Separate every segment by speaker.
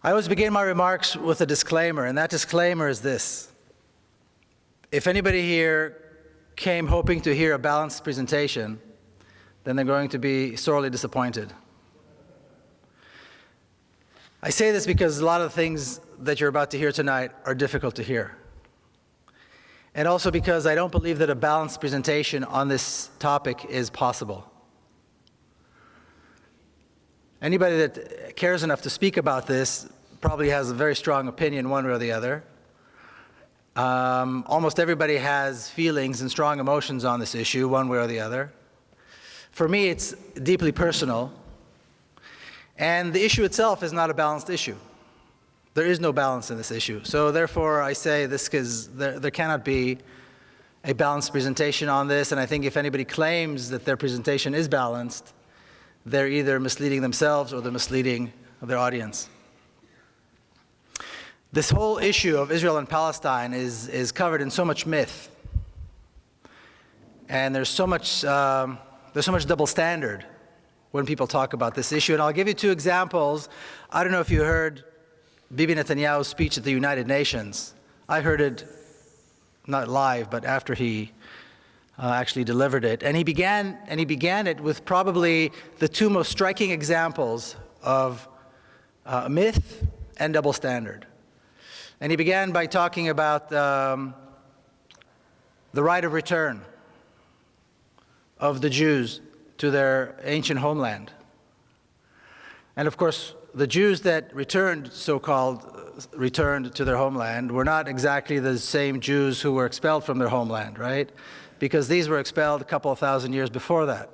Speaker 1: I always begin my remarks with a disclaimer, and that disclaimer is this. If anybody here came hoping to hear a balanced presentation, then they're going to be sorely disappointed. I say this because a lot of the things that you're about to hear tonight are difficult to hear. And also because I don't believe that a balanced presentation on this topic is possible. Anybody that cares enough to speak about this probably has a very strong opinion one way or the other. Almost everybody has feelings and strong emotions on this issue one way or the other. For me, it's deeply personal. And the issue itself is not a balanced issue. There is no balance in this issue. So therefore, I say this because there cannot be a balanced presentation on this. And I think if anybody claims that their presentation is balanced, they're either misleading themselves or they're misleading their audience. This whole issue of Israel and Palestine is covered in so much myth. And there's so much double standard when people talk about this issue. And I'll give you two examples. I don't know if you heard Bibi Netanyahu's speech at the United Nations. I heard it not live, but after he actually delivered it. And he began it with probably the two most striking examples of myth and double standard. And he began by talking about the right of return of the Jews to their ancient homeland. And of course, the Jews that returned, so-called returned to their homeland, were not exactly the same Jews who were expelled from their homeland, right? Because these were expelled a couple of thousand years before that.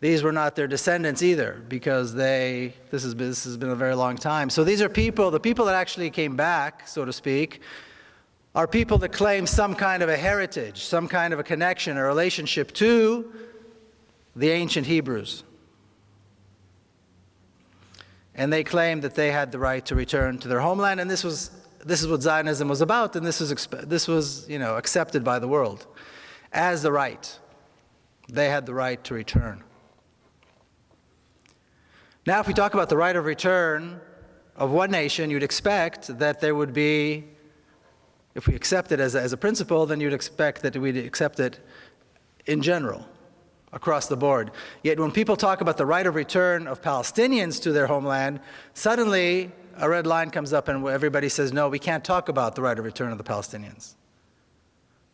Speaker 1: These were not their descendants either, because this has been a very long time. So these are people, the people that actually came back, so to speak, are people that claim some kind of a heritage, some kind of a connection, a relationship to the ancient Hebrews. And they claimed that they had the right to return to their homeland, and this is what Zionism was about, and this was accepted by the world as the right. They had the right to return. Now, if we talk about the right of return of one nation, you'd expect that there would be, if we accept it as a principle, then you'd expect that we'd accept it in general, across the board. Yet when people talk about the right of return of Palestinians to their homeland, suddenly a red line comes up and everybody says, no, we can't talk about the right of return of the Palestinians.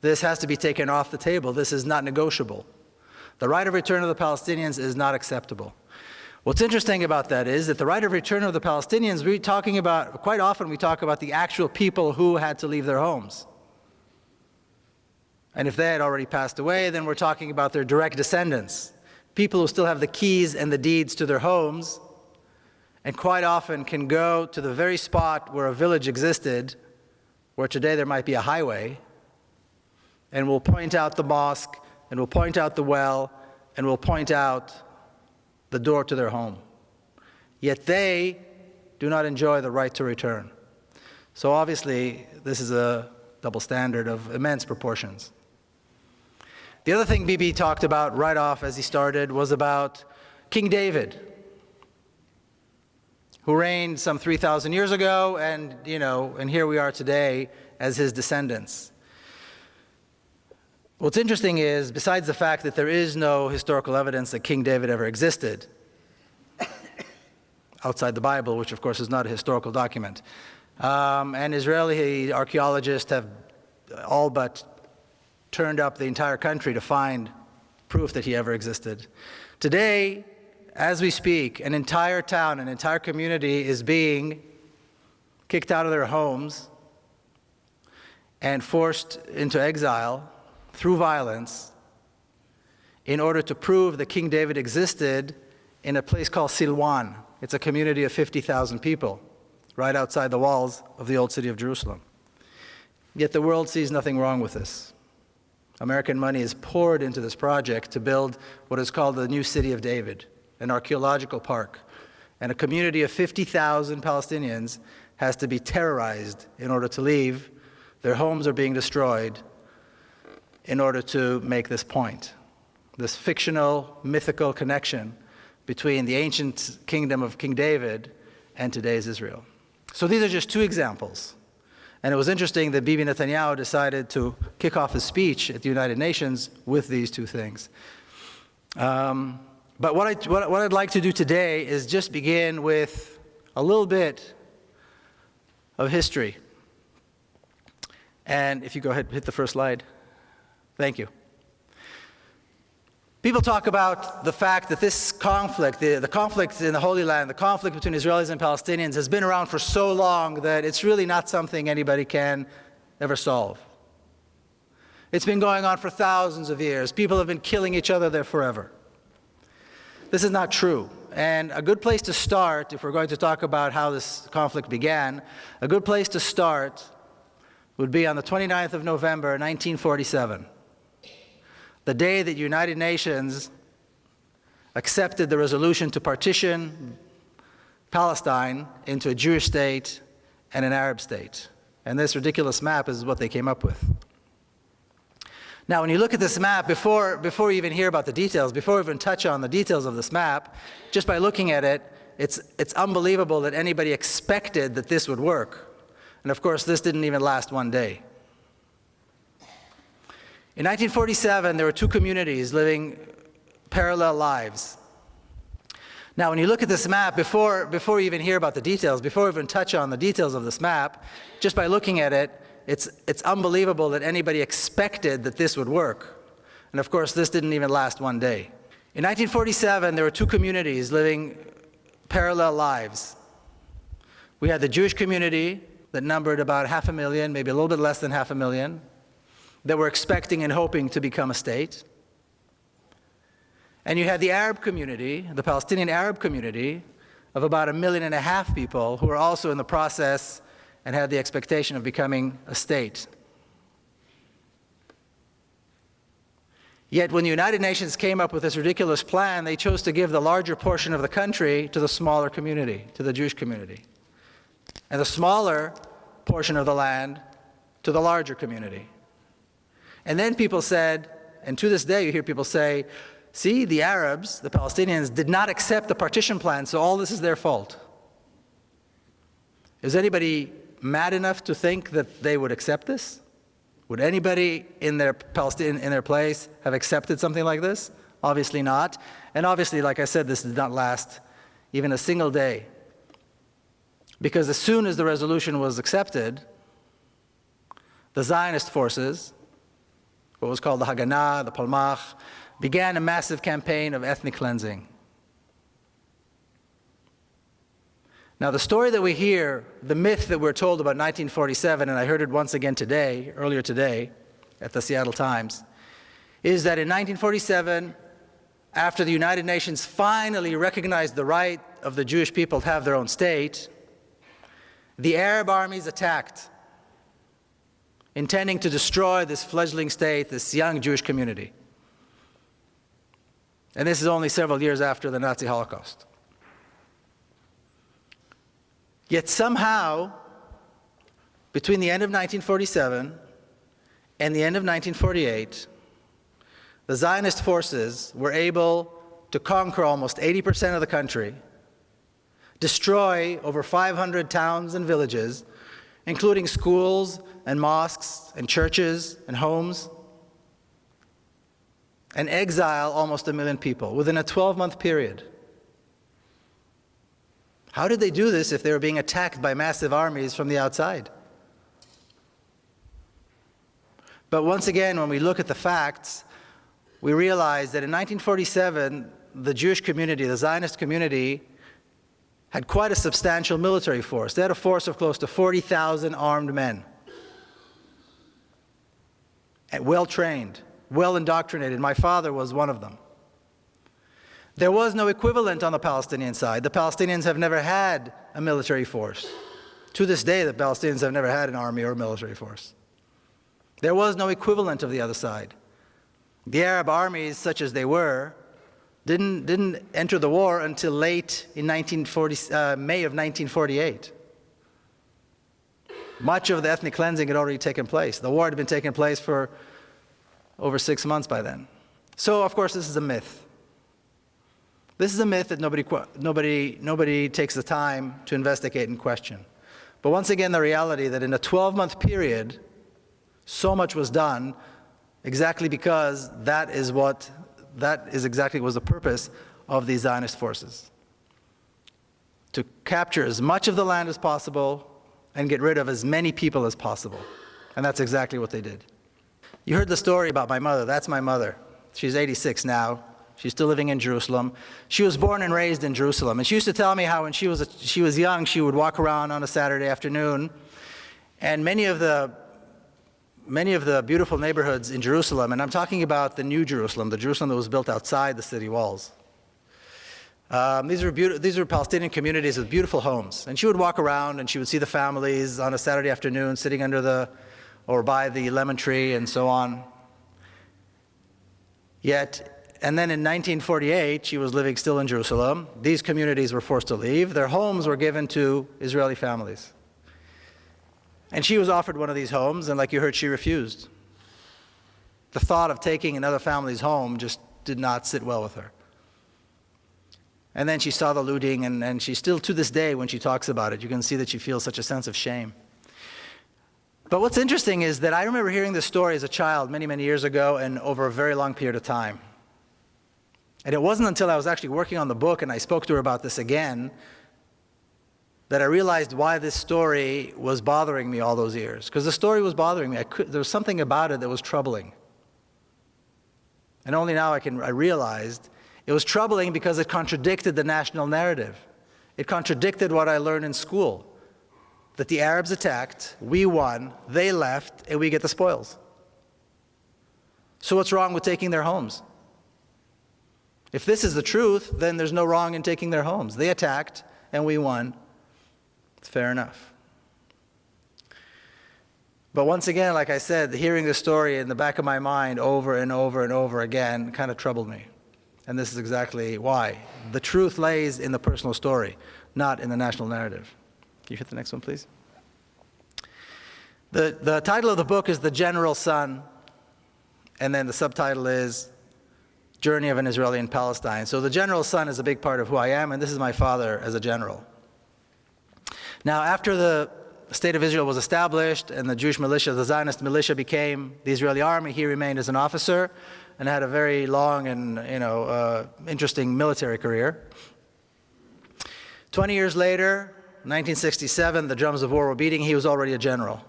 Speaker 1: This has to be taken off the table. This is not negotiable. The right of return of the Palestinians is not acceptable. What's interesting about that is that the right of return of the Palestinians, quite often we talk about the actual people who had to leave their homes. And if they had already passed away, then we're talking about their direct descendants, people who still have the keys and the deeds to their homes, and quite often can go to the very spot where a village existed, where today there might be a highway, and will point out the mosque, and will point out the well, and will point out the door to their home. Yet they do not enjoy the right to return. So obviously, this is a double standard of immense proportions. The other thing Bibi talked about right off as he started was about King David, who reigned some 3,000 years ago, and here we are today as his descendants. What's interesting is, besides the fact that there is no historical evidence that King David ever existed, outside the Bible, which of course is not a historical document, and Israeli archaeologists have all but turned up the entire country to find proof that he ever existed. Today, as we speak, an entire town, an entire community is being kicked out of their homes and forced into exile through violence in order to prove that King David existed in a place called Silwan. It's a community of 50,000 people right outside the walls of the old city of Jerusalem. Yet the world sees nothing wrong with this. American money is poured into this project to build what is called the new city of David, an archaeological park. And a community of 50,000 Palestinians has to be terrorized in order to leave. Their homes are being destroyed in order to make this point, this fictional, mythical connection between the ancient kingdom of King David and today's Israel. So these are just two examples. And it was interesting that Bibi Netanyahu decided to kick off his speech at the United Nations with these two things. But what I'd like to do today is just begin with a little bit of history. And if you go ahead and hit the first slide. Thank you. People talk about the fact that this conflict, the conflict in the Holy Land, the conflict between Israelis and Palestinians has been around for so long that it's really not something anybody can ever solve. It's been going on for thousands of years. People have been killing each other there forever. This is not true. And a good place to start, if we're going to talk about how this conflict began, a good place to start would be on the 29th of November, 1947. The day that the United Nations accepted the resolution to partition Palestine into a Jewish state and an Arab state. And this ridiculous map is what they came up with. Now, when you look at this map, before you even hear about the details, before we even touch on the details of this map, just by looking at it, it's unbelievable that anybody expected that this would work. And of course, this didn't even last one day. In 1947, there were two communities living parallel lives. Now, when you look at this map, before you even hear about the details, before we even touch on the details of this map, just by looking at it, it's unbelievable that anybody expected that this would work. And of course, this didn't even last one day. In 1947, there were two communities living parallel lives. We had the Jewish community that numbered about 500,000, maybe a little bit less than 500,000, that were expecting and hoping to become a state. And you had the Arab community, the Palestinian Arab community, of about 1.5 million people who were also in the process and had the expectation of becoming a state. Yet when the United Nations came up with this ridiculous plan, they chose to give the larger portion of the country to the smaller community, to the Jewish community, and the smaller portion of the land to the larger community. And then people said, and to this day you hear people say, see, the Arabs, the Palestinians, did not accept the partition plan, so all this is their fault. Is anybody mad enough to think that they would accept this? Would anybody in their place have accepted something like this? Obviously not. And obviously, like I said, this did not last even a single day. Because as soon as the resolution was accepted, the Zionist forces, what was called the Haganah, the Palmach, began a massive campaign of ethnic cleansing. Now, the story that we hear, the myth that we're told about 1947, and I heard it once again today, earlier today, at the Seattle Times, is that in 1947, after the United Nations finally recognized the right of the Jewish people to have their own state, the Arab armies attacked, intending to destroy this fledgling state, this young Jewish community. And this is only several years after the Nazi Holocaust. Yet somehow, between the end of 1947 and the end of 1948, the Zionist forces were able to conquer almost 80% of the country, destroy over 500 towns and villages, including schools and mosques and churches and homes, and exile almost 1 million people within a 12-month period. How did they do this if they were being attacked by massive armies from the outside? But once again, when we look at the facts, we realize that in 1947, the Jewish community, the Zionist community, had quite a substantial military force. They had a force of close to 40,000 armed men, and well-trained, well-indoctrinated. My father was one of them. There was no equivalent on the Palestinian side. The Palestinians have never had a military force. To this day, the Palestinians have never had an army or a military force. There was no equivalent of the other side. The Arab armies, such as they were, didn't enter the war until late in May of 1948. Much of the ethnic cleansing had already taken place. The war had been taking place for over 6 months by then. So, of course, this is a myth. This is a myth that nobody takes the time to investigate and question. But once again, the reality that in a 12-month period, so much was done exactly because that is exactly was the purpose of these Zionist forces. To capture as much of the land as possible and get rid of as many people as possible. And that's exactly what they did. You heard the story about my mother. That's my mother. She's 86 now. She's still living in Jerusalem. She was born and raised in Jerusalem. And she used to tell me how when she was young, she would walk around on a Saturday afternoon, and many of the beautiful neighborhoods in Jerusalem, and I'm talking about the New Jerusalem, the Jerusalem that was built outside the city walls. These were Palestinian communities with beautiful homes. And she would walk around and she would see the families on a Saturday afternoon sitting under or by the lemon tree and so on. And then in 1948, she was living still in Jerusalem. These communities were forced to leave. Their homes were given to Israeli families. And she was offered one of these homes, and like you heard, she refused. The thought of taking another family's home just did not sit well with her. And then she saw the looting, and she still, to this day, when she talks about it, you can see that she feels such a sense of shame. But what's interesting is that I remember hearing this story as a child many, many years ago and over a very long period of time. And it wasn't until I was actually working on the book and I spoke to her about this again that I realized why this story was bothering me all those years. Because the story was bothering me. There was something about it that was troubling. And only now I realized it was troubling because it contradicted the national narrative. It contradicted what I learned in school, that the Arabs attacked, we won, they left, and we get the spoils. So what's wrong with taking their homes? If this is the truth, then there's no wrong in taking their homes. They attacked, and we won. It's fair enough. But once again, like I said, hearing this story in the back of my mind over and over and over again kind of troubled me. And this is exactly why. The truth lays in the personal story, not in the national narrative. Can you hit the next one, please? The title of the book is The General Son, and then the subtitle is Journey of an Israeli in Palestine. So the General Son is a big part of who I am, and this is my father as a general. Now, after the State of Israel was established and the Jewish militia, the Zionist militia, became the Israeli army, he remained as an officer and had a very long and interesting military career. 20 years later, 1967, the drums of war were beating. He was already a general.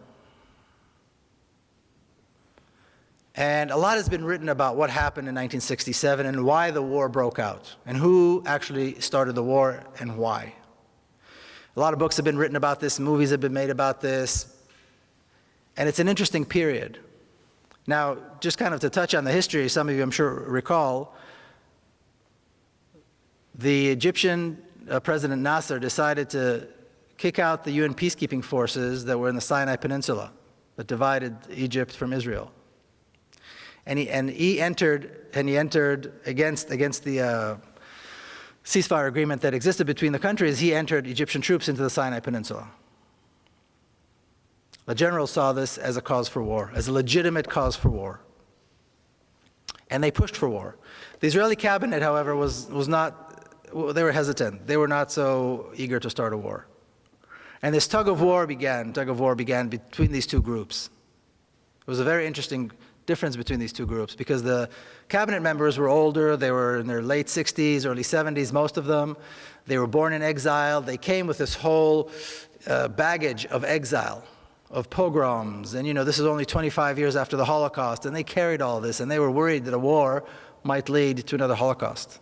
Speaker 1: And a lot has been written about what happened in 1967 and why the war broke out and who actually started the war and why. A lot of books have been written about this, movies have been made about this, and it's an interesting period. Now, just kind of to touch on the history, some of you I'm sure recall, the Egyptian President Nasser decided to kick out the UN peacekeeping forces that were in the Sinai Peninsula that divided Egypt from Israel. And he entered against the ceasefire agreement that existed between the countries. He entered Egyptian troops into the Sinai Peninsula. The generals saw this as a cause for war, as a legitimate cause for war. And they pushed for war. The Israeli cabinet, however, was not, they were hesitant. They were not so eager to start a war. And this tug of war began between these two groups. It was a very interesting difference between these two groups because the cabinet members were older. They were in their late 60s, early 70s, most of them. They were born in exile. They came with this whole baggage of exile, of pogroms. And this is only 25 years after the Holocaust, and they carried all this, and they were worried that a war might lead to another Holocaust.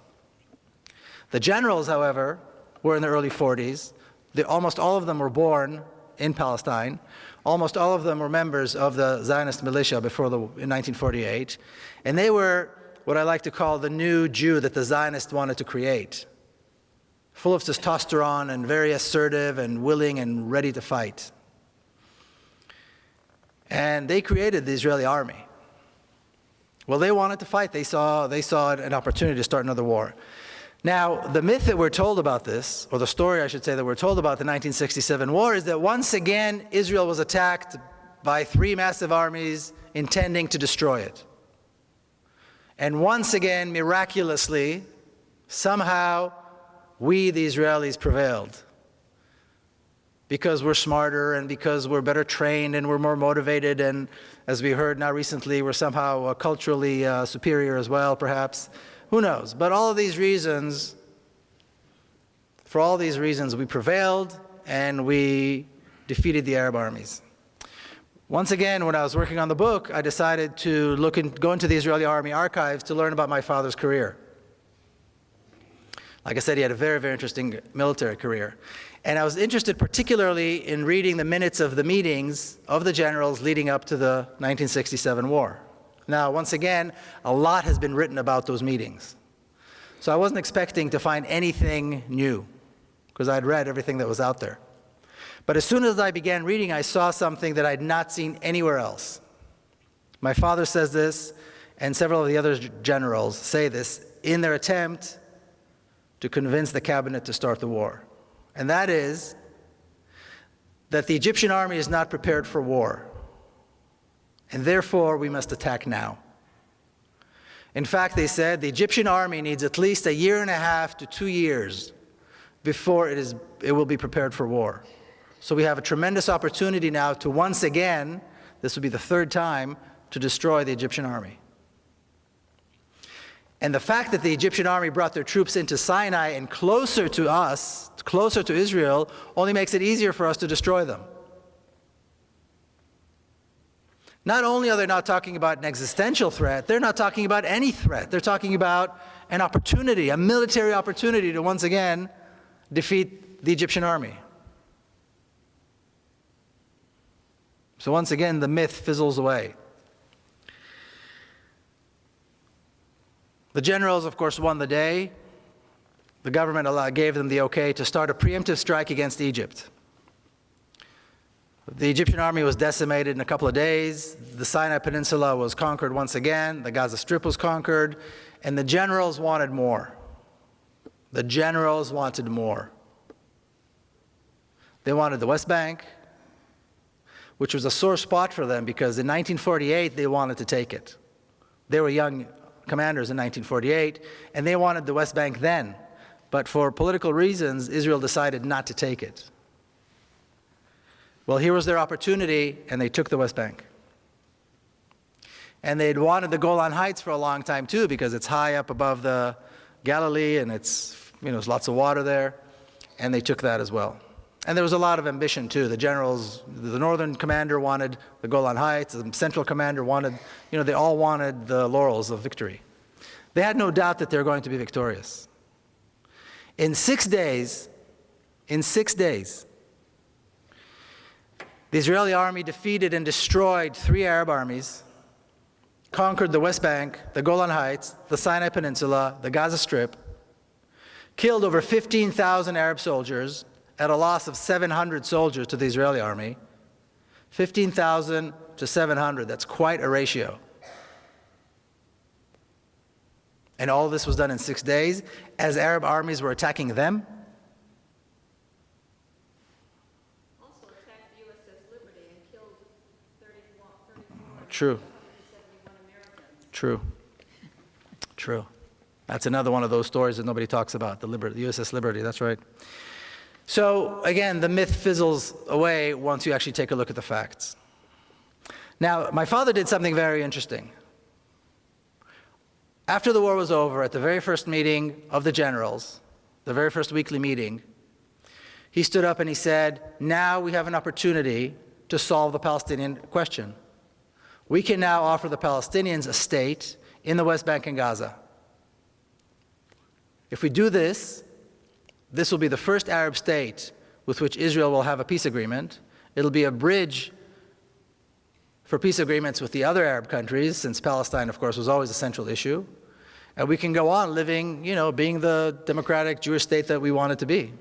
Speaker 1: The generals, however, were in their early 40s. Almost all of them were born in Palestine. Almost all of them were members of the Zionist militia in 1948. And they were what I like to call the new Jew that the Zionists wanted to create. Full of testosterone and very assertive and willing and ready to fight. And they created the Israeli army. Well, they wanted to fight. They saw an opportunity to start another war. Now, the myth that we're told about this, or the story I should say that we're told about the 1967 war, is that once again Israel was attacked by three massive armies intending to destroy it. And once again, miraculously, somehow, we, the Israelis, prevailed. because we're smarter and because we're better trained and we're more motivated, and as we heard now recently, we're somehow culturally superior as well, perhaps. Who knows? But all of these reasons, for all these reasons, we prevailed and we defeated the Arab armies. Once again, when I was working on the book, I decided to go into the Israeli army archives to learn about my father's career. Like I said, he had a very, very interesting military career. And I was interested particularly in reading the minutes of the meetings of the generals leading up to the 1967 war. Now, once again, a lot has been written about those meetings. So I wasn't expecting to find anything new, because I'd read everything that was out there. But as soon as I began reading, I saw something that I'd not seen anywhere else. My father says this, and several of the other generals say this, in their attempt to convince the cabinet to start the war. And that is that the Egyptian army is not prepared for war, and therefore we must attack now. In fact, they said the Egyptian army needs at least 1.5 to 2 years before it will be prepared for war. So we have a tremendous opportunity now to once again, this will be the third time, to destroy the Egyptian army. And the fact that the Egyptian army brought their troops into Sinai and closer to us, closer to Israel, only makes it easier for us to destroy them. Not only are they not talking about an existential threat, they're not talking about any threat. They're talking about an opportunity, a military opportunity to once again defeat the Egyptian army. So once again, the myth fizzles away. The generals, of course, won the day. The government gave them the okay to start a preemptive strike against Egypt. The Egyptian army was decimated in a couple of days. The Sinai Peninsula was conquered once again. The Gaza Strip was conquered. And the generals wanted more. The generals wanted more. They wanted the West Bank, which was a sore spot for them because in 1948 they wanted to take it. They were young commanders in 1948, and they wanted the West Bank then. But for political reasons, Israel decided not to take it. Well, here was their opportunity, and they took the West Bank. And they'd wanted the Golan Heights for a long time too, because it's high up above the Galilee, and there's lots of water there, and they took that as well. And there was a lot of ambition too. The generals, the northern commander wanted the Golan Heights, the central commander wanted, they all wanted the laurels of victory. They had no doubt that they were going to be victorious. In 6 days, the Israeli army defeated and destroyed 3 Arab armies, conquered the West Bank, the Golan Heights, the Sinai Peninsula, the Gaza Strip, killed over 15,000 Arab soldiers, at a loss of 700 soldiers to the Israeli army. 15,000 to 700, that's quite a ratio. And all of this was done in 6 days as Arab armies were attacking them.
Speaker 2: Also attacked the USS Liberty and killed 34
Speaker 1: True.
Speaker 2: 171 Americans.
Speaker 1: True. That's another one of those stories that nobody talks about, the USS Liberty, that's right. So again, the myth fizzles away once you actually take a look at the facts. Now, my father did something very interesting. After the war was over, at the very first meeting of the generals, the very first weekly meeting, he stood up and he said, now we have an opportunity to solve the Palestinian question. We can now offer the Palestinians a state in the West Bank and Gaza. If we do this, this will be the first Arab state with which Israel will have a peace agreement. It'll be a bridge for peace agreements with the other Arab countries, since Palestine, of course, was always a central issue. And we can go on living, being the democratic Jewish state that we want it to be.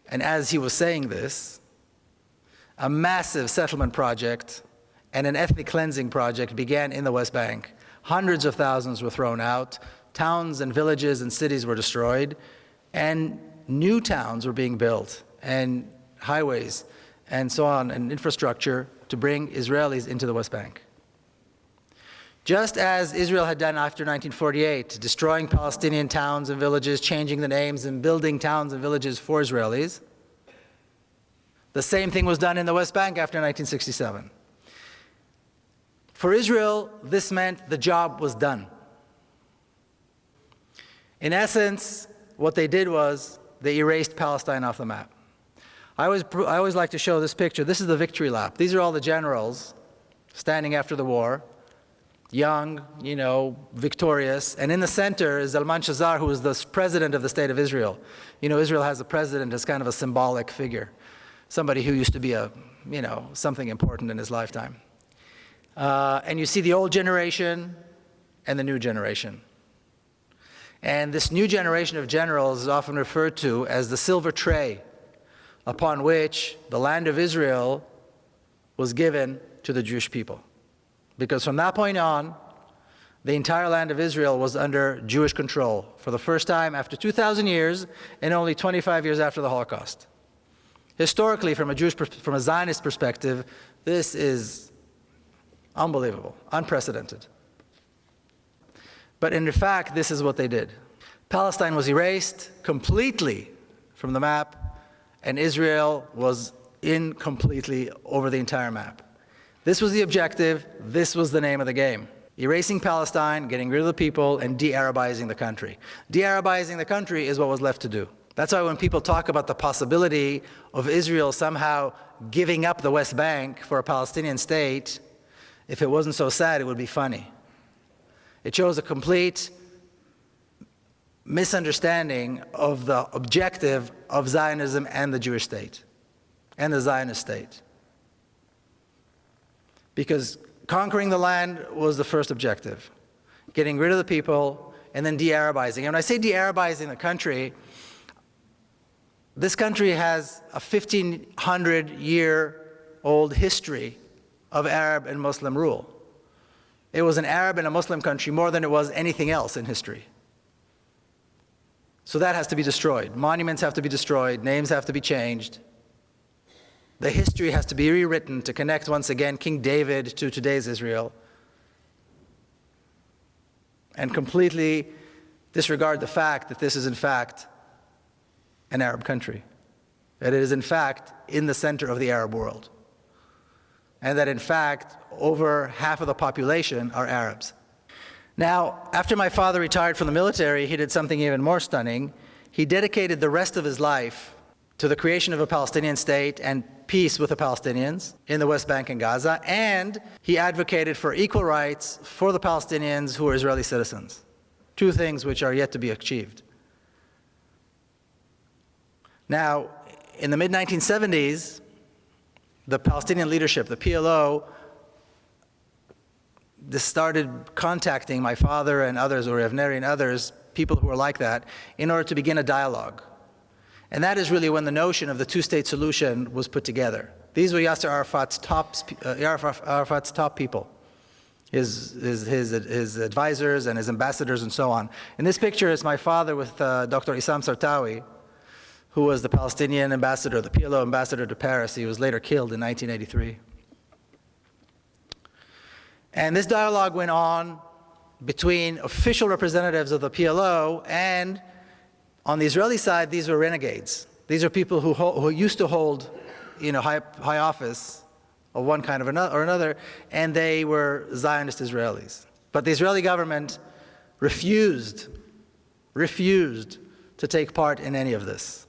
Speaker 1: And as he was saying this, a massive settlement project and an ethnic cleansing project began in the West Bank. Hundreds of thousands were thrown out. Towns and villages and cities were destroyed, and new towns were being built, and highways, and so on, and infrastructure to bring Israelis into the West Bank. Just as Israel had done after 1948, destroying Palestinian towns and villages, changing the names and building towns and villages for Israelis, the same thing was done in the West Bank after 1967. For Israel, this meant the job was done. In essence, what they did was they erased Palestine off the map. I always like to show this picture. This is the victory lap. These are all the generals standing after the war, young, victorious. And in the center is Zalman Shazar, who is the president of the state of Israel. Israel has a president as kind of a symbolic figure, somebody who used to be something important in his lifetime. And you see the old generation and the new generation. And this new generation of generals is often referred to as the silver tray upon which the land of Israel was given to the Jewish people. Because from that point on, the entire land of Israel was under Jewish control for the first time after 2,000 years and only 25 years after the Holocaust. Historically, from a Zionist perspective, this is unbelievable, unprecedented. But in fact, this is what they did. Palestine was erased completely from the map, and Israel was in completely over the entire map. This was the objective, this was the name of the game. Erasing Palestine, getting rid of the people, and de-Arabizing the country. De-Arabizing the country is what was left to do. That's why when people talk about the possibility of Israel somehow giving up the West Bank for a Palestinian state, if it wasn't so sad, it would be funny. It shows a complete misunderstanding of the objective of Zionism and the Jewish state, and the Zionist state. Because conquering the land was the first objective, getting rid of the people, and then de-Arabizing. And when I say de-Arabizing the country, this country has a 1,500-year-old history of Arab and Muslim rule. It was an Arab and a Muslim country more than it was anything else in history. So that has to be destroyed. Monuments have to be destroyed. Names have to be changed. The history has to be rewritten to connect once again King David to today's Israel, and completely disregard the fact that this is in fact an Arab country, that it is in fact in the center of the Arab world, and that in fact over half of the population are Arabs. Now, after my father retired from the military, he did something even more stunning. He dedicated the rest of his life to the creation of a Palestinian state and peace with the Palestinians in the West Bank and Gaza, and he advocated for equal rights for the Palestinians who are Israeli citizens. Two things which are yet to be achieved. Now, in the mid-1970s, the Palestinian leadership, the PLO, started contacting my father and others, or Evneri and others, people who are like that, in order to begin a dialogue. And that is really when the notion of the two-state solution was put together. These were Yasser Arafat's top people, his advisors and his ambassadors and so on. In this picture is my father with Dr. Issam Sartawi, who was the Palestinian ambassador, the PLO ambassador to Paris. He was later killed in 1983. And this dialogue went on between official representatives of the PLO, and on the Israeli side, these were renegades. These are people who used to hold, high office of one kind or another, and they were Zionist Israelis. But the Israeli government refused to take part in any of this.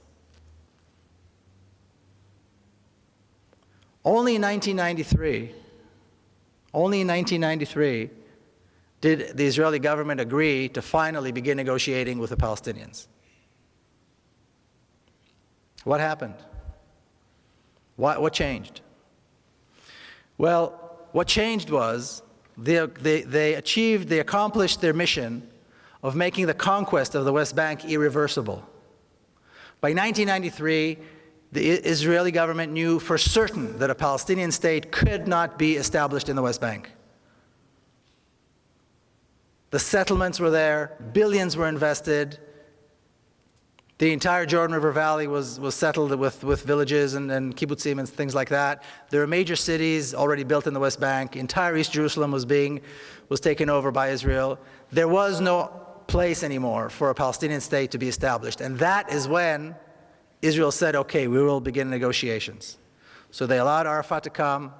Speaker 1: Only in 1993 did the Israeli government agree to finally begin negotiating with the Palestinians. What happened? What changed? Well, what changed was they accomplished their mission of making the conquest of the West Bank irreversible. By 1993, the Israeli government knew for certain that a Palestinian state could not be established in the West Bank. The settlements were there, billions were invested, The entire Jordan River Valley was settled with villages and kibbutzim and things like that. There were major cities already built in the West Bank. Entire East Jerusalem was taken over by Israel. There was no place anymore for a Palestinian state to be established. And that is when Israel said, okay, we will begin negotiations. So they allowed Arafat to come,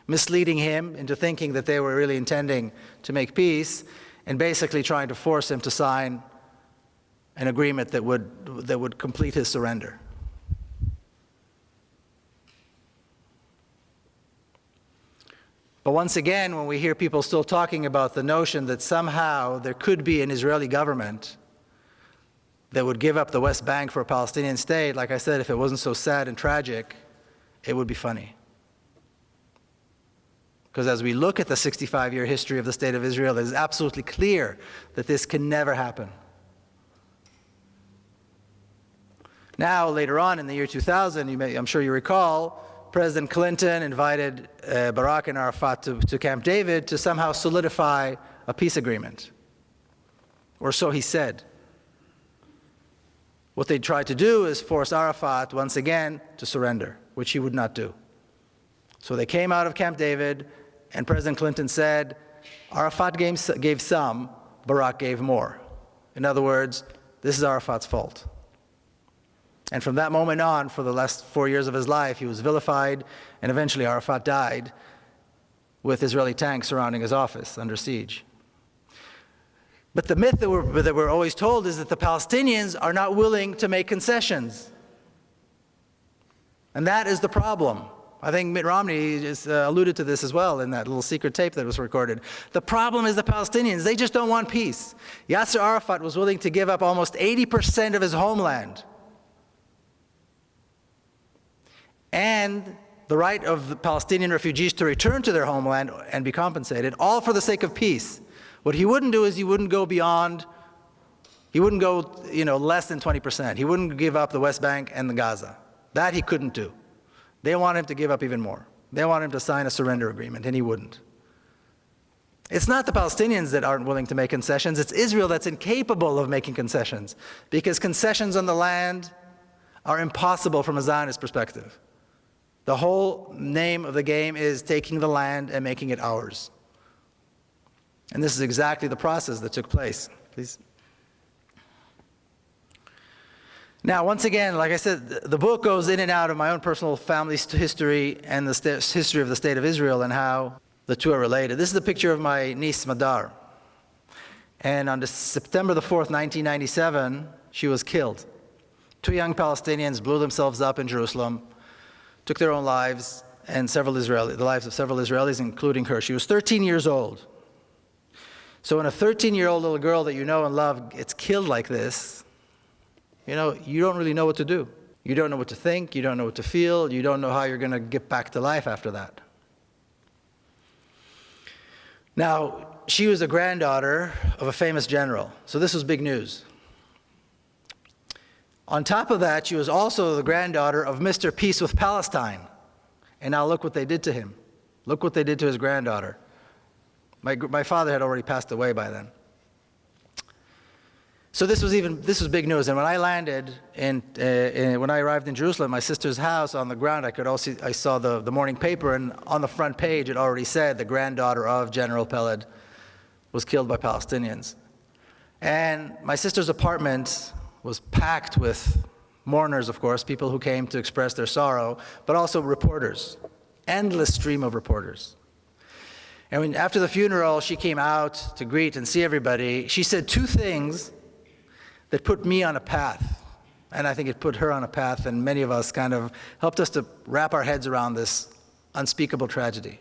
Speaker 1: misleading him into thinking that they were really intending to make peace, and basically trying to force him to sign an agreement that would complete his surrender. But once again, when we hear people still talking about the notion that somehow there could be an Israeli government that would give up the West Bank for a Palestinian state, like I said, if it wasn't so sad and tragic, it would be funny. Because as we look at the 65-year history of the State of Israel, it is absolutely clear that this can never happen. Now, later on in the year 2000, I'm sure you recall, President Clinton invited Barak and Arafat to Camp David to somehow solidify a peace agreement. Or so he said. What they tried to do is force Arafat once again to surrender, which he would not do. So they came out of Camp David, and President Clinton said, Arafat gave some, Barak gave more. In other words, this is Arafat's fault. And from that moment on, for the last 4 years of his life, he was vilified, and eventually Arafat died with Israeli tanks surrounding his office under siege. But the myth that we're always told is that the Palestinians are not willing to make concessions. And that is the problem. I think Mitt Romney just alluded to this as well in that little secret tape that was recorded. The problem is the Palestinians. They just don't want peace. Yasser Arafat was willing to give up almost 80% of his homeland and the right of the Palestinian refugees to return to their homeland and be compensated, all for the sake of peace. What he wouldn't do is he wouldn't go less than 20%. He wouldn't give up the West Bank and the Gaza. That he couldn't do. They want him to give up even more. They want him to sign a surrender agreement, and he wouldn't. It's not the Palestinians that aren't willing to make concessions, it's Israel that's incapable of making concessions, because concessions on the land are impossible from a Zionist perspective. The whole name of the game is taking the land and making it ours. And this is exactly the process that took place. Please. Now, once again, like I said, the book goes in and out of my own personal family's history and the history of the State of Israel and how the two are related. This is a picture of my niece, Madar. And on September the 4th, 1997, she was killed. 2 young Palestinians blew themselves up in Jerusalem, took their own lives, and the lives of several Israelis, including her. She was 13 years old. So when a 13-year-old little girl that you know and love gets killed like this, you don't really know what to do. You don't know what to think, you don't know what to feel, you don't know how you're going to get back to life after that. Now, she was a granddaughter of a famous general, so this was big news. On top of that, she was also the granddaughter of Mr. Peace with Palestine. And now look what they did to him. Look what they did to his granddaughter. My father had already passed away by then. So this was big news. And when I landed, when I arrived in Jerusalem, my sister's house, on the ground, I saw the morning paper, and on the front page it already said the granddaughter of General Peled was killed by Palestinians. And my sister's apartment was packed with mourners, of course, people who came to express their sorrow, but also reporters, endless stream of reporters. And after the funeral, she came out to greet and see everybody. She said 2 things that put me on a path, and I think it put her on a path, and many of us kind of helped us to wrap our heads around this unspeakable tragedy.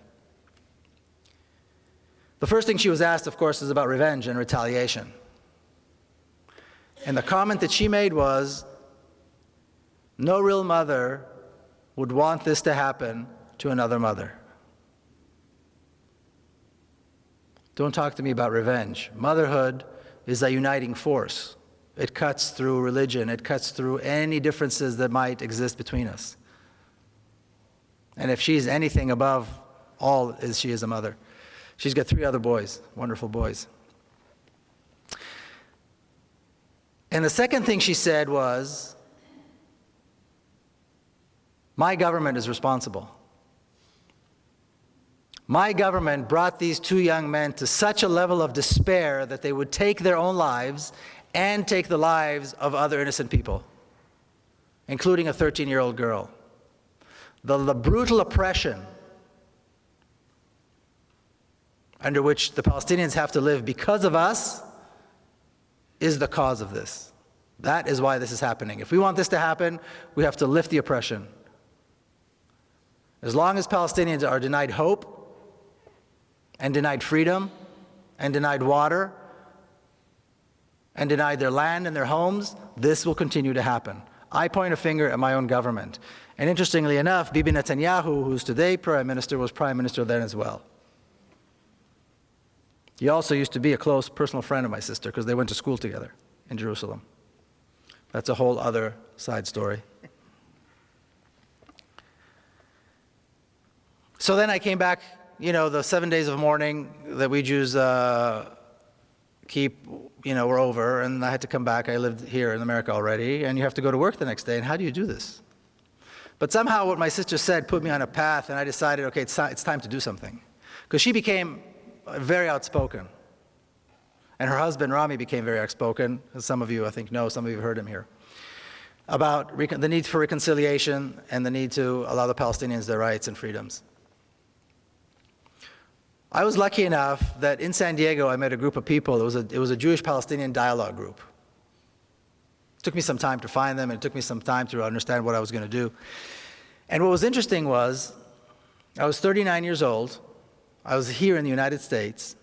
Speaker 1: The first thing she was asked, of course, is about revenge and retaliation. And the comment that she made was, no real mother would want this to happen to another mother. Don't talk to me about revenge. Motherhood is a uniting force. It cuts through religion. It cuts through any differences that might exist between us. And if she's anything above all, she is a mother. She's got 3 other boys, wonderful boys. And the second thing she said was, my government is responsible. My government brought these two young men to such a level of despair that they would take their own lives and take the lives of other innocent people, including a 13-year-old girl. The brutal oppression under which the Palestinians have to live because of us is the cause of this. That is why this is happening. If we want this to happen, we have to lift the oppression. As long as Palestinians are denied hope, and denied freedom, and denied water, and denied their land and their homes, this will continue to happen. I point a finger at my own government. And interestingly enough, Bibi Netanyahu, who's today Prime Minister, was Prime Minister then as well. He also used to be a close personal friend of my sister because they went to school together in Jerusalem. That's a whole other side story. So then I came back, you know, the 7 days of mourning that we Jews keep, you know, were over, and I had to come back. I lived here in America already, and you have to go to work the next day, and how do you do this? But somehow what my sister said put me on a path, and I decided, okay, it's time to do something. Because she became very outspoken. And her husband, Rami, became very outspoken, as some of you, I think, know, some of you have heard him here, about the need for reconciliation and the need to allow the Palestinians their rights and freedoms. I was lucky enough that in San Diego I met a group of people. It was a Jewish-Palestinian dialogue group. It took me some time to find them, and it took me some time to understand what I was going to do. And what was interesting was, I was 39 years old. I was here in the United States.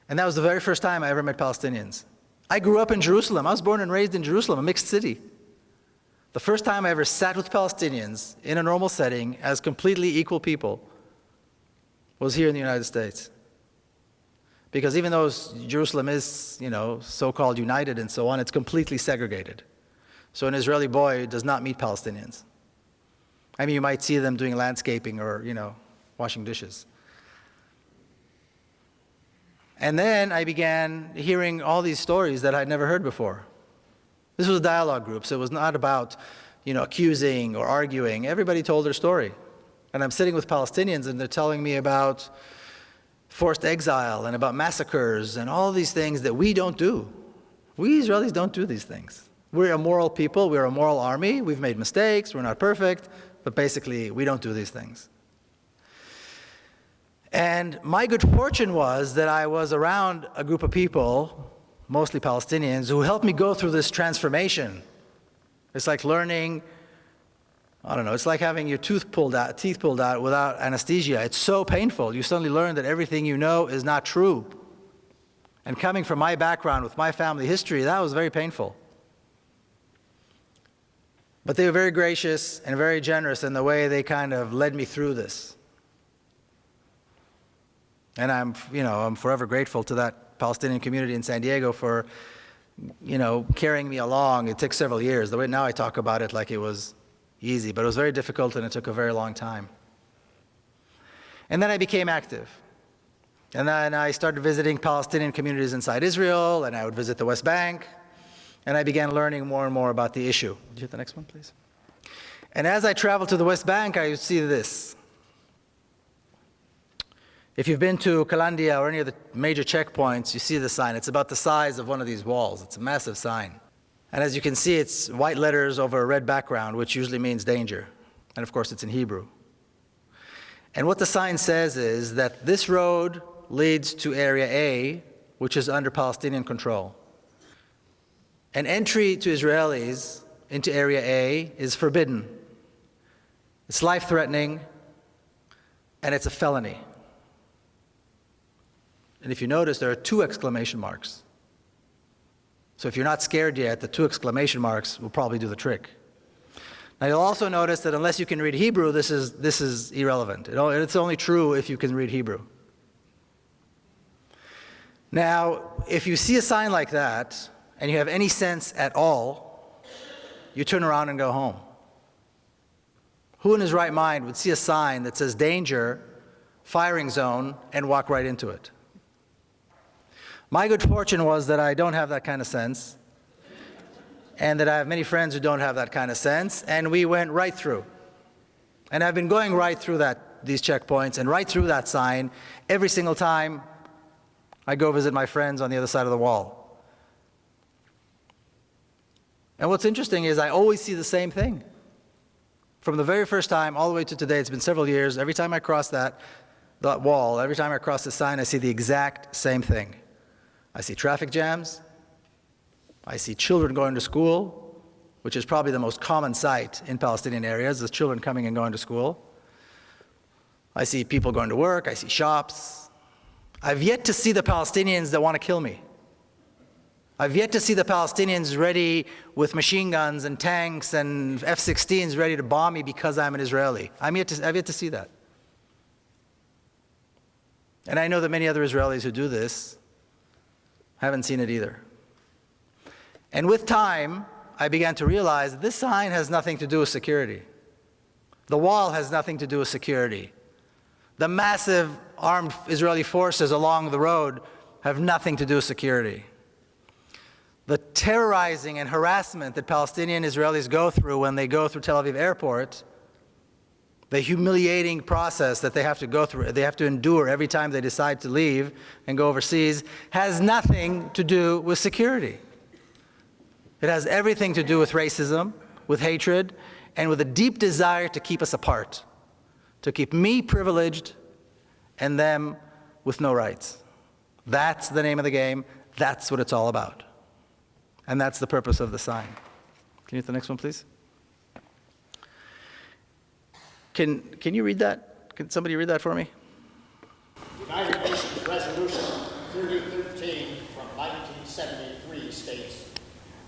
Speaker 1: And that was the very first time I ever met Palestinians. I grew up in Jerusalem. I was born and raised in Jerusalem, a mixed city. The first time I ever sat with Palestinians in a normal setting as completely equal people was here in the United States. Because even though Jerusalem is, you know, so-called united and so on, it's completely segregated. So an Israeli boy does not meet Palestinians. I mean, you might see them doing landscaping or, you know, washing dishes. And then I began hearing all these stories that I'd never heard before. This was a dialogue group, so it was not about, you know, accusing or arguing. Everybody told their story. And I'm sitting with Palestinians, and they're telling me about forced exile and about massacres and all these things that we don't do. We Israelis don't do these things. We're a moral people. We're a moral army. We've made mistakes. We're not perfect. But basically, we don't do these things. And my good fortune was that I was around a group of people, mostly Palestinians, who helped me go through this transformation. It's like learning, I don't know, it's like having your teeth pulled out without anesthesia. It's so painful. You suddenly learn that everything you know is not true. And coming from my background with my family history, that was very painful. But they were very gracious and very generous in the way they kind of led me through this. And I'm forever grateful to that Palestinian community in San Diego for, you know, carrying me along. It took several years. The way now I talk about it like it was easy, but it was very difficult and it took a very long time. And then I became active. And then I started visiting Palestinian communities inside Israel, and I would visit the West Bank, and I began learning more and more about the issue. Did you hit the next one, please? And as I traveled to the West Bank, I would see this. If you've been to Kalandia or any of the major checkpoints, you see the sign. It's about the size of one of these walls. It's a massive sign. And as you can see, it's white letters over a red background, which usually means danger. And of course, it's in Hebrew. And what the sign says is that this road leads to Area A, which is under Palestinian control. An entry to Israelis into Area A is forbidden. It's life-threatening, and it's a felony. And if you notice, there are 2 exclamation marks. So if you're not scared yet, the 2 exclamation marks will probably do the trick. Now you'll also notice that unless you can read Hebrew, this is irrelevant. It's only true if you can read Hebrew. Now, if you see a sign like that, and you have any sense at all, you turn around and go home. Who in his right mind would see a sign that says danger, firing zone, and walk right into it? My good fortune was that I don't have that kind of sense, and that I have many friends who don't have that kind of sense, and we went right through. And I've been going right through these checkpoints and right through that sign every single time I go visit my friends on the other side of the wall. And what's interesting is I always see the same thing. From the very first time all the way to today, it's been several years, every time I cross that wall, every time I cross the sign, I see the exact same thing. I see traffic jams. I see children going to school, which is probably the most common sight in Palestinian areas, is children coming and going to school. I see people going to work. I see shops. I've yet to see the Palestinians that want to kill me. I've yet to see the Palestinians ready with machine guns and tanks and F-16s ready to bomb me because I'm an Israeli. I've yet to see that. And I know that many other Israelis who do this haven't seen it either. And with time, I began to realize that this sign has nothing to do with security. The wall has nothing to do with security. The massive armed Israeli forces along the road have nothing to do with security. The terrorizing and harassment that Palestinian Israelis go through when they go through Tel Aviv airport, the humiliating process that they have to go through, they have to endure every time they decide to leave and go overseas, has nothing to do with security. It has everything to do with racism, with hatred, and with a deep desire to keep us apart, to keep me privileged and them with no rights. That's the name of the game. That's what it's all about. And that's the purpose of the sign. Can you hit the next one, please? Can you read that? Can somebody read that for me?
Speaker 3: United Nations Resolution 3013 from 1973 states,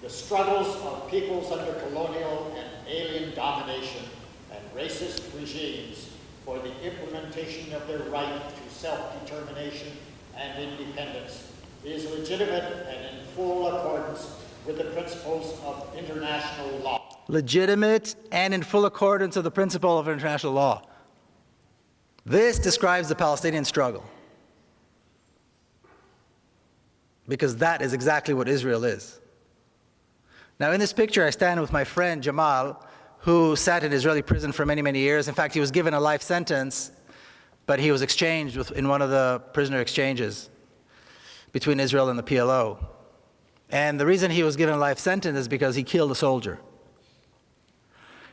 Speaker 3: "The struggles of peoples under colonial and alien domination and racist regimes for the implementation of their right to self-determination and independence is legitimate and in full accordance with the principles of international law."
Speaker 1: Legitimate and in full accordance with the principle of international law. This describes the Palestinian struggle, because that is exactly what Israel is. Now, in this picture, I stand with my friend Jamal, who sat in Israeli prison for many, many years. In fact, he was given a life sentence, but he was exchanged in one of the prisoner exchanges between Israel and the PLO. And the reason he was given a life sentence is because he killed a soldier.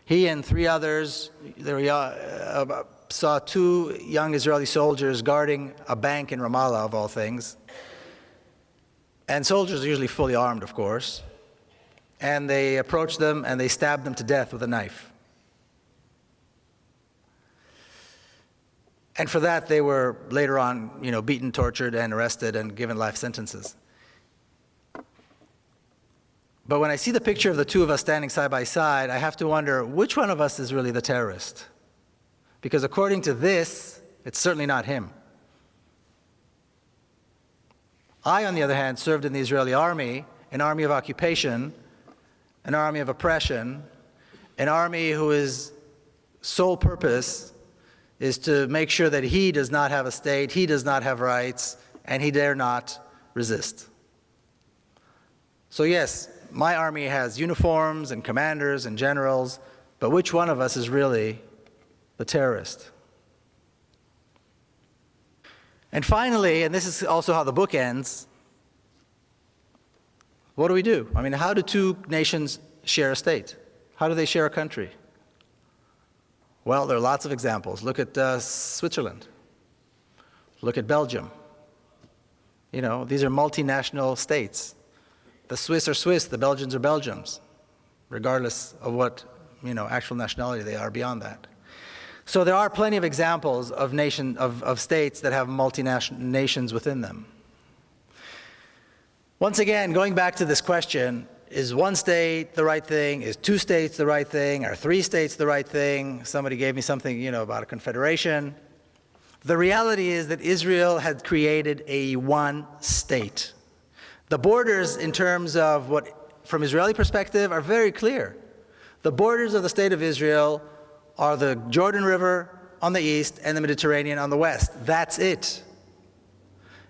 Speaker 1: He and 3 others, saw 2 young Israeli soldiers guarding a bank in Ramallah, of all things. And soldiers are usually fully armed, of course. And they approached them and they stabbed them to death with a knife. And for that, they were later on, beaten, tortured, and arrested and given life sentences. But when I see the picture of the 2 of us standing side by side, I have to wonder, which one of us is really the terrorist? Because according to this, it's certainly not him. I, on the other hand, served in the Israeli army, an army of occupation, an army of oppression, an army whose sole purpose is to make sure that he does not have a state, he does not have rights, and he dare not resist. So yes, my army has uniforms and commanders and generals, but which one of us is really the terrorist? And finally, and this is also how the book ends, what do? I mean, how do 2 nations share a state? How do they share a country? Well, there are lots of examples. Look at Switzerland. Look at Belgium. These are multinational states. The Swiss are Swiss, the Belgians are Belgians, regardless of what, actual nationality they are beyond that. So there are plenty of examples of states that have multinational nations within them. Once again, going back to this question, is 1 state the right thing? Is 2 states the right thing? Are 3 states the right thing? Somebody gave me something, about a confederation. The reality is that Israel had created a 1 state. The borders, in terms of from Israeli perspective, are very clear. The borders of the state of Israel are the Jordan River on the east and the Mediterranean on the west. That's it.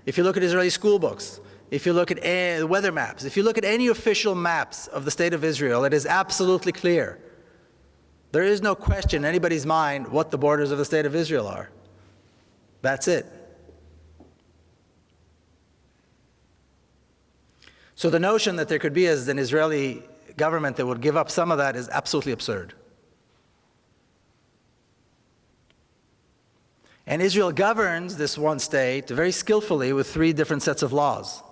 Speaker 1: If you look at Israeli school books, if you look at the weather maps, if you look at any official maps of the State of Israel, it is absolutely clear. There is no question in anybody's mind what the borders of the State of Israel are. That's it. So the notion that there could be an Israeli government that would give up some of that is absolutely absurd. And Israel governs this one state very skillfully with 3 different sets of laws.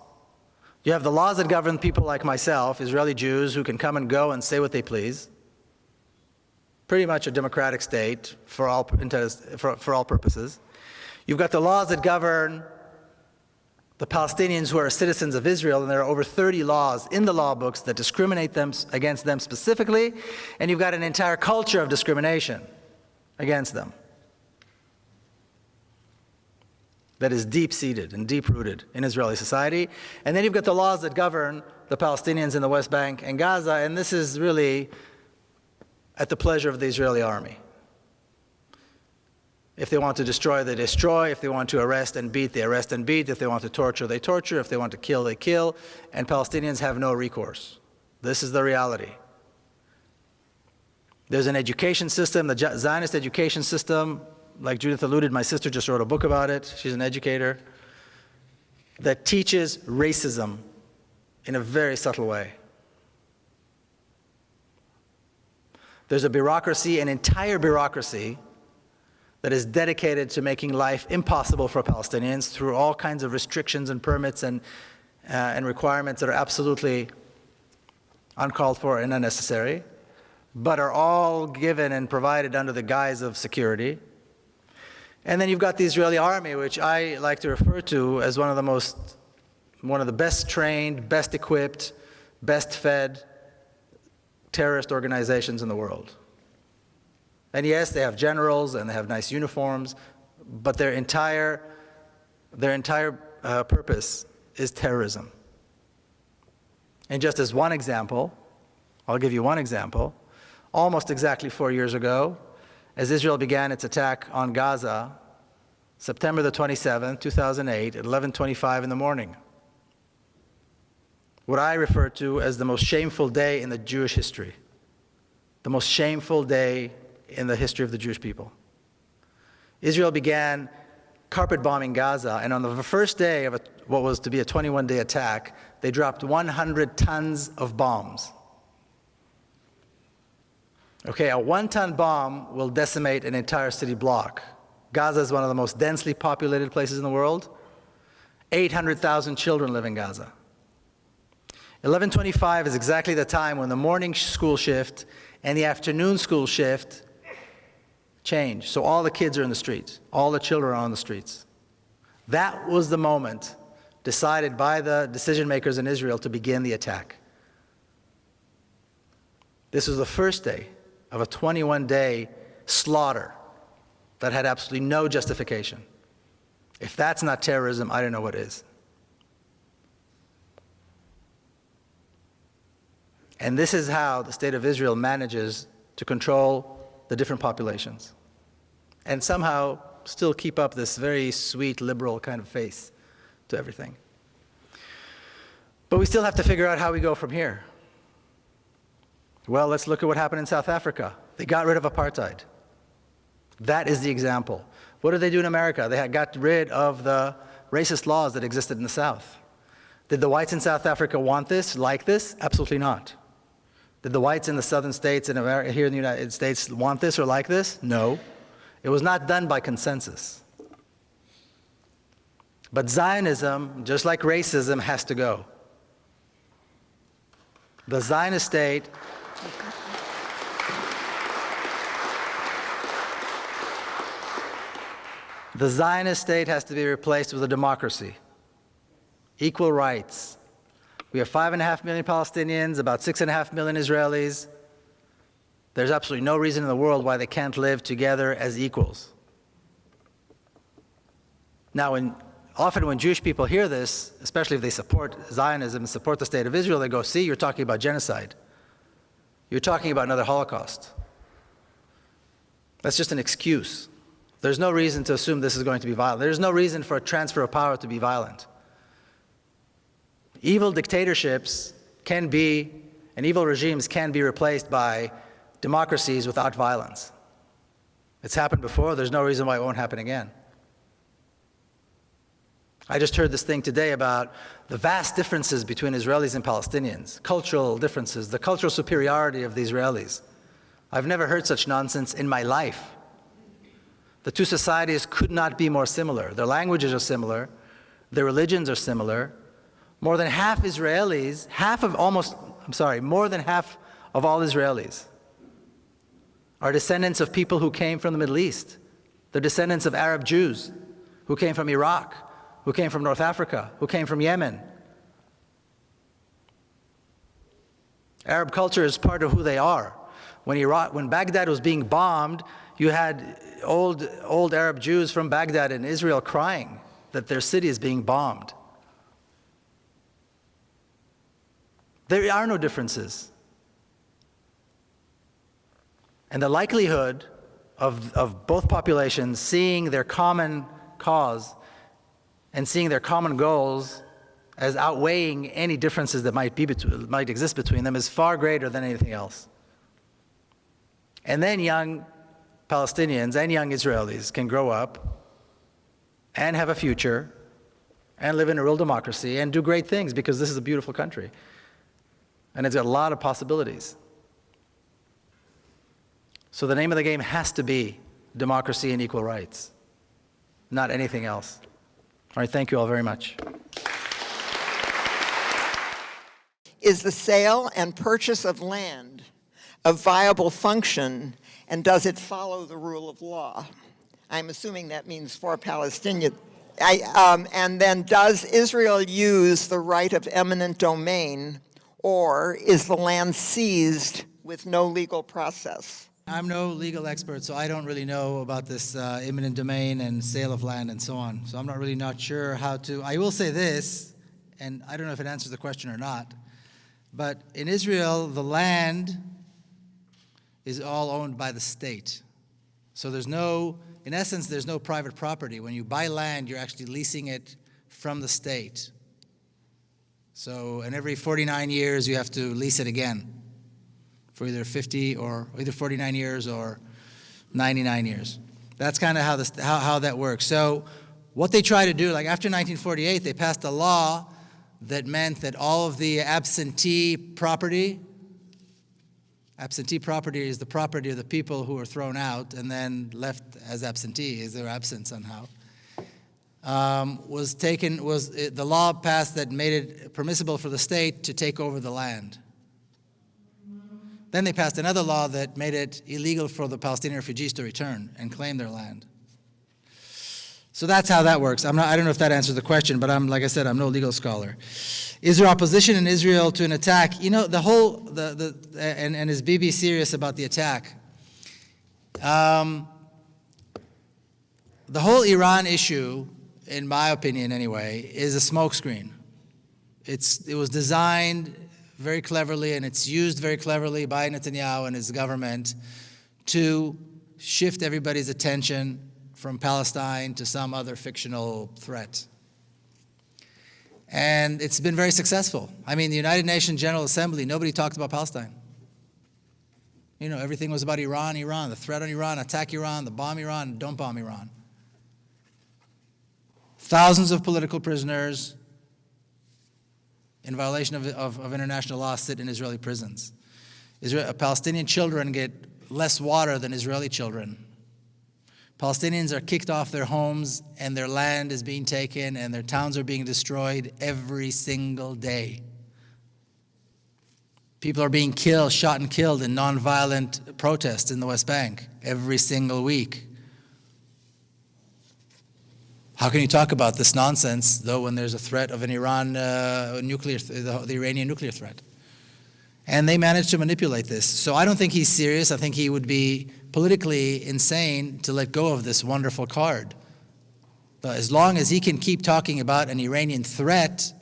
Speaker 1: You have the laws that govern people like myself, Israeli Jews, who can come and go and say what they please. Pretty much a democratic state for all purposes. You've got the laws that govern the Palestinians who are citizens of Israel, and there are over 30 laws in the law books that discriminate against them specifically, and you've got an entire culture of discrimination against them that is deep-seated and deep-rooted in Israeli society. And then you've got the laws that govern the Palestinians in the West Bank and Gaza, and this is really at the pleasure of the Israeli army. If they want to destroy, they destroy. If they want to arrest and beat, they arrest and beat. If they want to torture, they torture. If they want to kill, they kill. And Palestinians have no recourse. This is the reality. There's an education system, the Zionist education system, like Judith alluded, my sister just wrote a book about it. She's an educator, that teaches racism in a very subtle way. There's a bureaucracy, an entire bureaucracy, that is dedicated to making life impossible for Palestinians through all kinds of restrictions and permits and requirements that are absolutely uncalled for and unnecessary, but are all given and provided under the guise of security. And then you've got the Israeli army, which I like to refer to as one of the best trained, best equipped, best fed terrorist organizations in the world. And yes, they have generals and they have nice uniforms, but their entire purpose is terrorism. And just as one example, I'll give you one example. Almost exactly 4 years ago, as Israel began its attack on Gaza, September the 27th, 2008, at 11:25 in the morning, what I refer to as the most shameful day in the Jewish history, the most shameful day in the history of the Jewish people. Israel began carpet bombing Gaza, and on the first day of what was to be a 21-day attack, they dropped 100 tons of bombs. Okay, a 1-ton bomb will decimate an entire city block. Gaza is one of the most densely populated places in the world. 800,000 children live in Gaza. 11:25 is exactly the time when the morning school shift and the afternoon school shift change. So all the kids are in the streets. All the children are on the streets. That was the moment decided by the decision makers in Israel to begin the attack. This was the first day of a 21-day slaughter that had absolutely no justification. If that's not terrorism, I don't know what is. And this is how the State of Israel manages to control the different populations and somehow still keep up this very sweet, liberal kind of face to everything. But we still have to figure out how we go from here. Well, let's look at what happened in South Africa. They got rid of apartheid. That is the example. What did they do in America? They got rid of the racist laws that existed in the South. Did the whites in South Africa want this, like this? Absolutely not. Did the whites in the southern states in America, here in the United States, want this or like this? No. It was not done by consensus. But Zionism, just like racism, has to go. The Zionist state has to be replaced with a democracy. Equal rights. We have 5.5 million Palestinians, about 6.5 million Israelis. There's absolutely no reason in the world why they can't live together as equals. Now, often when Jewish people hear this, especially if they support Zionism and support the State of Israel, they go, see, you're talking about genocide. You're talking about another Holocaust. That's just an excuse. There's no reason to assume this is going to be violent. There's no reason for a transfer of power to be violent. Evil dictatorships can be, and evil regimes can be replaced by democracies without violence. It's happened before, there's no reason why it won't happen again. I just heard this thing today about the vast differences between Israelis and Palestinians, cultural differences, the cultural superiority of the Israelis. I've never heard such nonsense in my life. The two societies could not be more similar. Their languages are similar, their religions are similar. More than half Israelis, more than half of all Israelis are descendants of people who came from the Middle East. They're descendants of Arab Jews who came from Iraq, who came from North Africa, who came from Yemen. Arab culture is part of who they are. When Baghdad was being bombed, you had old Arab Jews from Baghdad and Israel crying that their city is being bombed. There are no differences. And the likelihood of both populations seeing their common cause and seeing their common goals as outweighing any differences that might exist between them is far greater than anything else. And then young Palestinians and young Israelis can grow up and have a future and live in a real democracy and do great things, because this is a beautiful country. And it's got a lot of possibilities. So the name of the game has to be democracy and equal rights, not anything else. All right, thank you all very much.
Speaker 4: Is the sale and purchase of land a viable function, and does it follow the rule of law? I'm assuming that means for Palestinians. And then, does Israel use the right of eminent domain, or is the land seized with no legal process?
Speaker 1: I'm no legal expert, so I don't really know about this eminent domain and sale of land and so on. So I'm not sure how to. I will say this, and I don't know if it answers the question or not, but in Israel, the land is all owned by the state. So in essence, there's no private property. When you buy land, you're actually leasing it from the state. So, and every 49 years, you have to lease it again for either 49 years or 99 years. That's kind of how that works. So what they try to do, like after 1948, they passed a law that meant that all of the absentee property is the property of the people who were thrown out and then left as absentees, they were absent somehow. The law passed that made it permissible for the state to take over the land. Then they passed another law that made it illegal for the Palestinian refugees to return and claim their land. So that's how that works. I don't know if that answers the question, but like I said, I'm no legal scholar. Is there opposition in Israel to an attack? You know, and is Bibi serious about the attack? The whole Iran issue, in my opinion anyway, is a smokescreen. It was designed very cleverly, and it's used very cleverly by Netanyahu and his government to shift everybody's attention from Palestine to some other fictional threat. And it's been very successful. I mean, the United Nations General Assembly, nobody talked about Palestine. You know, everything was about Iran, the threat on Iran, attack Iran, the bomb Iran, don't bomb Iran. Thousands of political prisoners in violation of international law sit in Israeli prisons. Palestinian children get less water than Israeli children. Palestinians are kicked off their homes and their land is being taken and their towns are being destroyed every single day. People are being shot and killed in nonviolent protests in the West Bank every single week. How can you talk about this nonsense, though, when there's a threat of an the Iranian nuclear threat? And they managed to manipulate this. So I don't think he's serious. I think he would be politically insane to let go of this wonderful card. But as long as he can keep talking about an Iranian threat,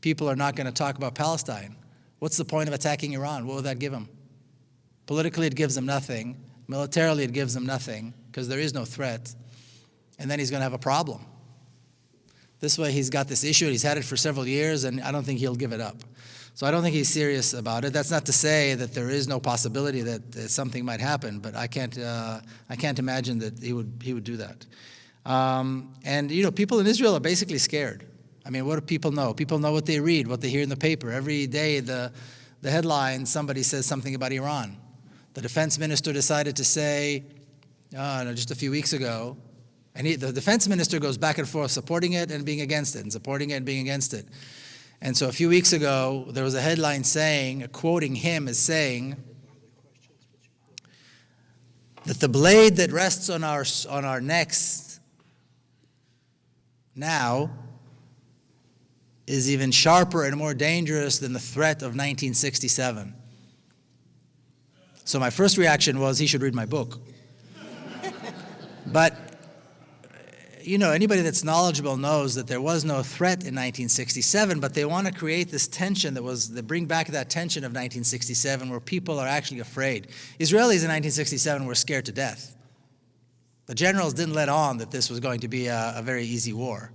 Speaker 1: people are not going to talk about Palestine. What's the point of attacking Iran? What would that give him? Politically, it gives him nothing. Militarily, it gives him nothing, because there is no threat. And then he's going to have a problem. This way he's got this issue, he's had it for several years, and I don't think he'll give it up. So I don't think he's serious about it. That's not to say that there is no possibility that something might happen, but I can't imagine that he would do that. And people in Israel are basically scared. I mean, what do people know? People know what they read, what they hear in the paper. Every day, the headline, somebody says something about Iran. The defense minister decided to say, just a few weeks ago, and the defense minister goes back and forth, supporting it and being against it, and supporting it and being against it. And so a few weeks ago, there was a headline saying, quoting him as saying, that the blade that rests on our necks now is even sharper and more dangerous than the threat of 1967. So my first reaction was, he should read my book. But anybody that's knowledgeable knows that there was no threat in 1967, but they want to create this tension they bring back that tension of 1967 where people are actually afraid. Israelis in 1967 were scared to death. The generals didn't let on that this was going to be a very easy war.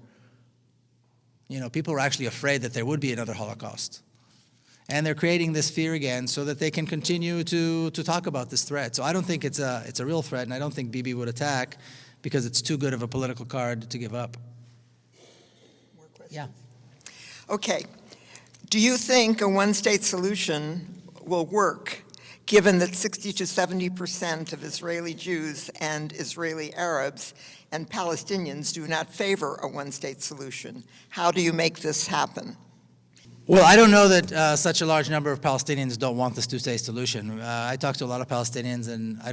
Speaker 1: People were actually afraid that there would be another Holocaust. And they're creating this fear again so that they can continue to talk about this threat. So I don't think it's a real threat, and I don't think Bibi would attack because it's too good of a political card to give up.
Speaker 4: More questions?
Speaker 1: Yeah.
Speaker 4: Okay. Do you think a one-state solution will work, given that 60 to 70% of Israeli Jews and Israeli Arabs and Palestinians do not favor a one-state solution? How do you make this happen?
Speaker 1: Well, I don't know that such a large number of Palestinians don't want this two-state solution. I talk to a lot of Palestinians, and I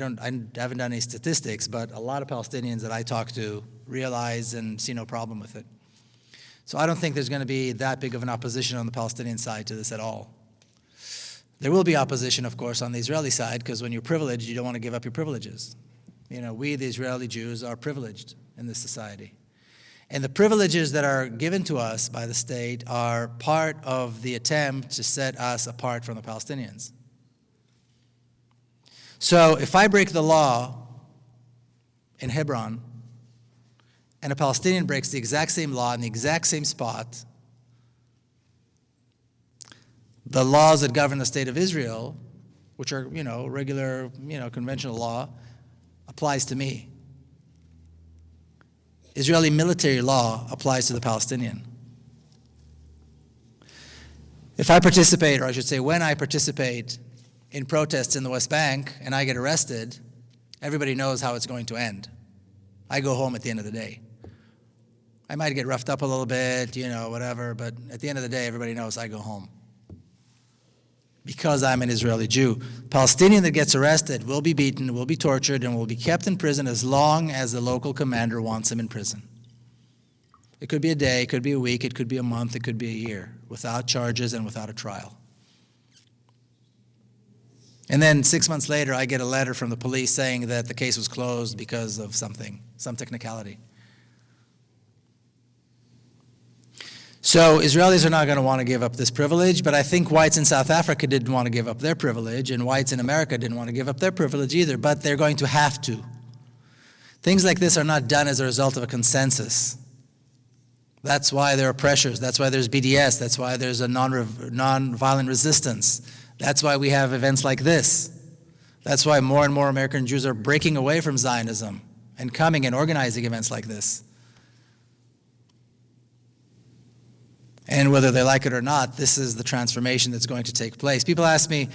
Speaker 1: haven't done any statistics, but a lot of Palestinians that I talk to realize and see no problem with it. So I don't think there's going to be that big of an opposition on the Palestinian side to this at all. There will be opposition, of course, on the Israeli side, because when you're privileged, you don't want to give up your privileges. We, the Israeli Jews, are privileged in this society. And the privileges that are given to us by the state are part of the attempt to set us apart from the Palestinians. So if I break the law in Hebron, and a Palestinian breaks the exact same law in the exact same spot, the laws that govern the state of Israel, which are, regular, conventional law, applies to me. Israeli military law applies to the Palestinian. If I participate, or I should say when I participate in protests in the West Bank and I get arrested, everybody knows how it's going to end. I go home at the end of the day. I might get roughed up a little bit, whatever, but at the end of the day, everybody knows I go home. Because I'm an Israeli Jew. Palestinian that gets arrested will be beaten, will be tortured, and will be kept in prison as long as the local commander wants him in prison. It could be a day, it could be a week, it could be a month, it could be a year, without charges and without a trial. And then 6 months later, I get a letter from the police saying that the case was closed because of something, some technicality. So Israelis are not going to want to give up this privilege, but I think whites in South Africa didn't want to give up their privilege, and whites in America didn't want to give up their privilege either, but they're going to have to. Things like this are not done as a result of a consensus. That's why there are pressures. That's why there's BDS. That's why there's a non-violent resistance. That's why we have events like this. That's why more and more American Jews are breaking away from Zionism and coming and organizing events like this. And whether they like it or not, this is the transformation that's going to take place. People ask me,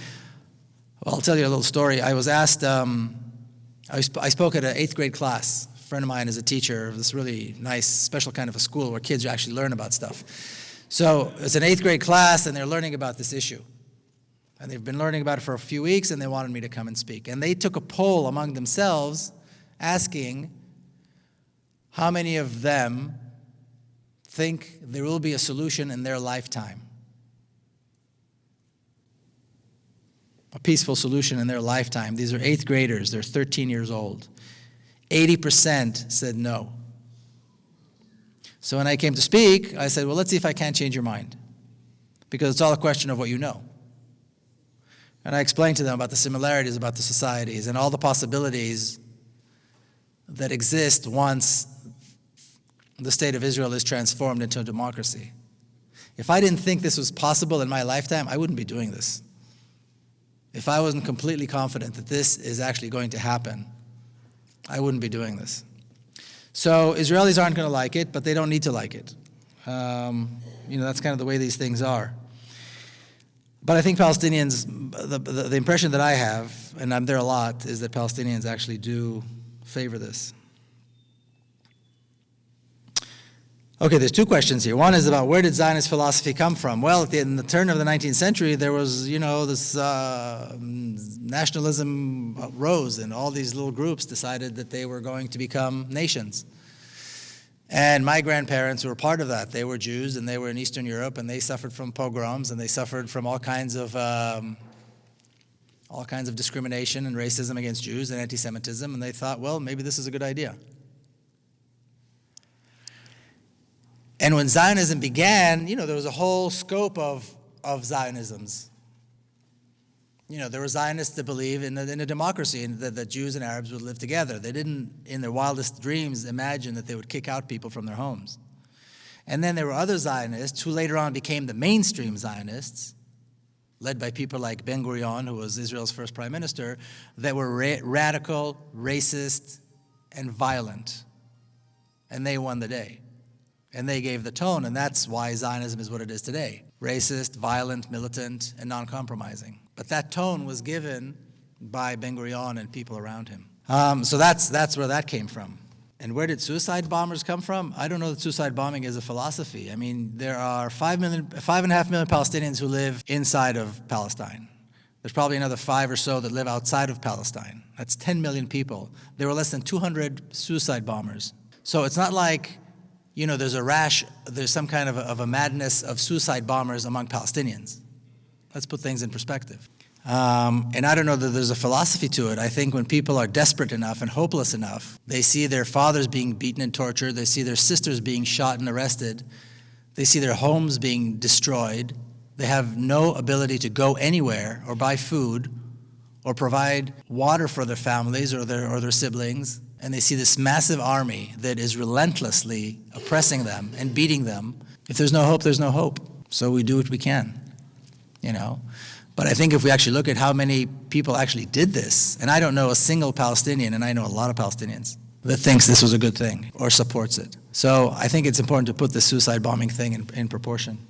Speaker 1: well, I'll tell you a little story. I was asked, I spoke at an 8th grade class. A friend of mine is a teacher of this really nice, special kind of a school where kids actually learn about stuff. So it's an 8th grade class, and they're learning about this issue. And they've been learning about it for a few weeks, and they wanted me to come and speak. And they took a poll among themselves asking how many of them think there will be a solution in their lifetime. A peaceful solution in their lifetime. These are 8th graders. They're 13 years old. 80% said no. So when I came to speak, I said, well, let's see if I can't change your mind. Because it's all a question of what you know. And I explained to them about the similarities about the societies and all the possibilities that exist once the state of Israel is transformed into a democracy. If I didn't think this was possible in my lifetime, I wouldn't be doing this. If I wasn't completely confident that this is actually going to happen, I wouldn't be doing this. So Israelis aren't going to like it, but they don't need to like it. That's kind of the way these things are. But I think Palestinians, the impression that I have, and I'm there a lot, is that Palestinians actually do favor this. Okay, there's two questions here. One is about where did Zionist philosophy come from? Well, in the turn of the 19th century, there was, this nationalism rose, and all these little groups decided that they were going to become nations. And my grandparents were part of that. They were Jews, and they were in Eastern Europe, and they suffered from pogroms, and they suffered from all kinds of discrimination and racism against Jews and anti-Semitism, and they thought, well, maybe this is a good idea. And when Zionism began, there was a whole scope of Zionisms. There were Zionists that believe in a democracy and that Jews and Arabs would live together. They didn't, in their wildest dreams, imagine that they would kick out people from their homes. And then there were other Zionists who later on became the mainstream Zionists, led by people like Ben-Gurion, who was Israel's first prime minister, that were radical, racist, and violent. And they won the day. And they gave the tone, and that's why Zionism is what it is today. Racist, violent, militant, and non-compromising. But that tone was given by Ben-Gurion and people around him. So that's where that came from. And where did suicide bombers come from? I don't know that suicide bombing is a philosophy. I mean, there are 5.5 million Palestinians who live inside of Palestine. There's probably another 5 or so that live outside of Palestine. That's 10 million people. There were less than 200 suicide bombers. So it's not like, there's some kind of a madness of suicide bombers among Palestinians. Let's put things in perspective. And I don't know that there's a philosophy to it. I think when people are desperate enough and hopeless enough, they see their fathers being beaten and tortured, they see their sisters being shot and arrested, they see their homes being destroyed, they have no ability to go anywhere or buy food or provide water for their families or their siblings, and they see this massive army that is relentlessly oppressing them and beating them. If there's no hope, there's no hope. So we do what we can, But I think if we actually look at how many people actually did this, and I don't know a single Palestinian, and I know a lot of Palestinians, that thinks this was a good thing or supports it. So I think it's important to put the suicide bombing thing in proportion.